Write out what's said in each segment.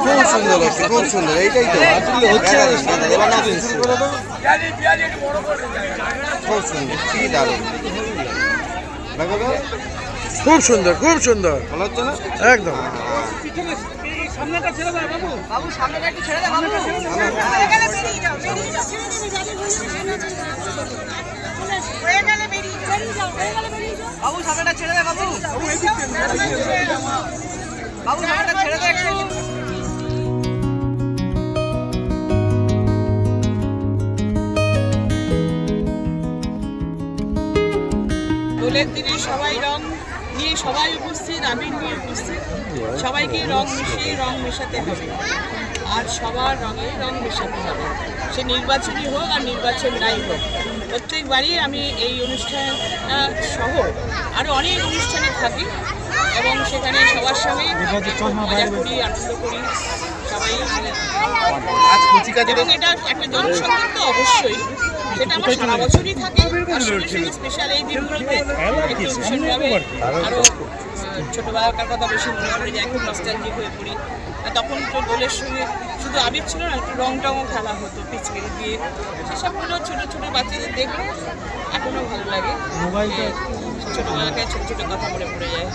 খুব সুন্দর হচ্ছে, খুব সুন্দর। এইটাই তো হচ্ছে, খুব সুন্দর, কি দারুণ, খুব সুন্দর, খুব সুন্দর। ভালো হচ্ছে না? একদম। সামনেটা ছেড়ে দাও বাবু, বাবু সামনেটা একটু ছেড়ে দাও বাবু, এখানে বেরিয়ে যাও, বেরিয়ে যাও, ছেড়ে দিন যাবে হয়ে গেলে বেরিয়ে যাও, হয়ে গেলে বেরিয়ে যাও বাবু, সামনেটা ছেড়ে দাও বাবু, বাবু সামনেটা ছেড়ে দাও একটু। দোলের দিনে সবাই রং নিয়ে সবাই উপস্থিত, আবির নিয়ে উপস্থিত, সবাইকে রং মিশিয়ে রং মেশাতে হবে, আর সবার রঙে রং মেশাতে হবে, সে নির্বাচনই হোক আর নির্বাচন নাই হোক। প্রত্যেকবারই আমি এই অনুষ্ঠান সহ আরও অনেক অনুষ্ঠানে থাকি এবং সেখানে সবার সঙ্গে মজা করি, আনন্দ করি সবাই। এবং এটা একটা জনসংযোগ তো অবশ্যই, সেটা আমার সারা বছরই থাকে। আর স্পেশাল এই দিনগুলোতে একটু ভীষণভাবে আরও ছোটোবেলাকার কথা বেশি মনে পড়ে যায়, খুব নস্টালজিক হয়ে পড়ি। আর তখন তো দোলের সঙ্গে শুধু আবির ছিল না, একটু রং টংও খেলা হতো পিচকারি দিয়ে, সেসবগুলো ছোটো ছোটো বাচ্চাদের দেখলে এখনও ভালো লাগে। ছোটোবেলাকার ছোটো ছোটো কথা মনে পড়ে যায়।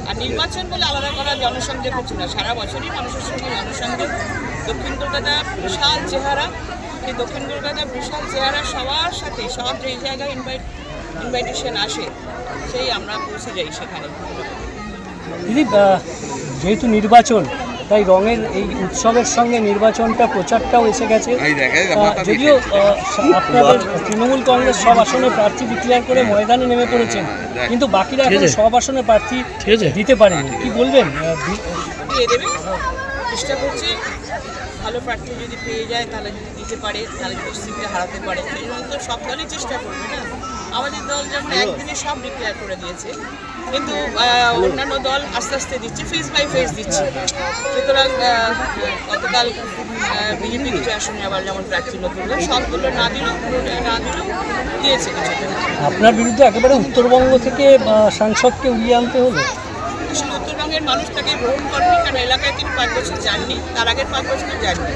আর নির্বাচন বলে আলাদা করা জনসংযোগ কিছু না, সারা বছরই মানুষের সঙ্গে জনসংযোগ। দক্ষিণ কলকাতা বিশাল চেহারা, এই দক্ষিণ কলকাতা বিশাল চেহারা সবার সাথে, সব যেই জায়গায় ইনভাইটেশন আসে সেই আমরা পৌঁছে যাই সেখানে। দিদি, যেহেতু নির্বাচন, তাই রঙের এই উৎসবের সঙ্গে নির্বাচনটা প্রচারটাও এসে গেছে। যদিও আপনাদের তৃণমূল কংগ্রেস সব আসনে প্রার্থী ডিক্লেয়ার করে ময়দানে নেমে পড়েছেন, কিন্তু বাকিরা এখন সব আসনে প্রার্থী দিতে পারেনি, কি বলবেন? দিয়ে দেবে, চেষ্টা করছি, ভালো প্রার্থী যদি পেয়ে যায় তাহলে যদি দিতে পারে, তাহলে যদি সিটটা হারাতে পারে, সেই জন্য তো সব দলই চেষ্টা করবে না। আমাদের দল যেমন একদিনে সব ডিক্লেয়ার করে দিয়েছে, কিন্তু অন্যান্য দল আস্তে আস্তে দিচ্ছে, ফেজ বাই ফেজ দিচ্ছে। সুতরাং গতকাল বিজেপি কিছু আসনে আবার যেমন প্রার্থী নতুন সবগুলো না দিলেও, পুরোটাই না দিলেও দিয়েছে কিছুটা। আপনার বিরুদ্ধে একেবারে উত্তরবঙ্গ থেকে সাংসদকে উড়িয়ে আনতে হলো। আসলে উত্তরবঙ্গের মানুষ তাকে গ্রহণ করেনি, কারণ এলাকায় তিনি 5 বছর যাননি, তার আগের 5 বছর যাননি,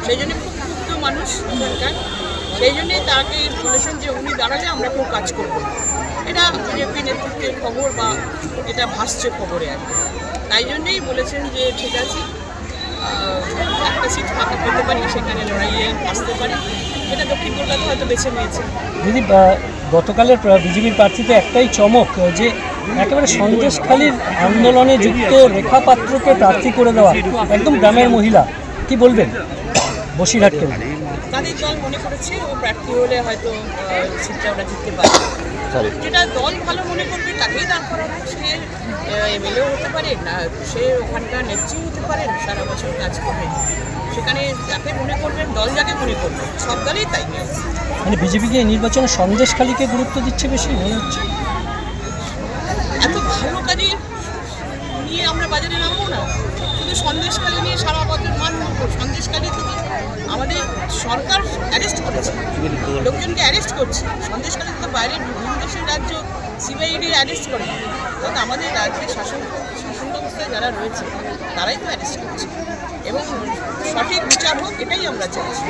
সেই জন্য খুব ক্ষুব্ধ মানুষ ওখানকার। সেই জন্যে তাকে বলেছেন যে উনি দাঁড়ালে আমরা কেউ কাজ করব না। এটা বিজেপি নেতৃত্বের খবর বা এটা ভাসছে খবরে আর কি। তাই জন্যেই বলেছেন যে ঠিক আছে, একটা সিট ফাঁকা পেতে পারি, সেখানে লড়াইয়ে আসতে পারি, এটা দক্ষিণ কলকাতা হয়তো বেছে নিয়েছে। দিদি, গতকালের বিজেপির প্রার্থীতে একটাই চমক, যে একেবারে সন্দেশখালীর আন্দোলনে যুক্ত রেখা পাত্রকে প্রার্থী করে দেওয়া, একদম গ্রামের মহিলা, কি বলবেন বসিরহাটকে? তাদের দল মনে করেছে ও প্রার্থী হলে হয়তো সিটটা ওরা জিততে পারে, যেটা দল ভালো মনে করবে তাকেই দাঁড় করাবে। সে এমএলএও হতে পারে, না সে ওখানকার নেত্রীও হতে পারে, সারা বছর কাজ করবে, সেখানে যাকে মনে করবেন, দল যাকে মনে করবে, সব দলেই তাই নিয়ে। মানে বিজেপিকে এই নির্বাচনে সন্দেশখালীকে গুরুত্ব দিচ্ছে বেশি মনে হচ্ছে। এত ভালো কাজে নিয়ে আমরা বাজারে নামবো না, শুধু সন্দেশখালী নিয়ে সারা বছর মানব। সন্দেশখালী থেকে আমাদের সরকার অ্যারেস্ট করেছে, লোকজনকে অ্যারেস্ট করছে। সন্দেশখালী থেকে বাইরের বিভিন্ন দেশের রাজ্য সিবিআইডি অ্যারেস্ট করে, তখন আমাদের রাজ্যের শাসন ব্যবস্থায় যারা রয়েছে তারাই তো অ্যারেস্ট করছে, এবং সঠিক বিচার হোক এটাই আমরা চাইছি।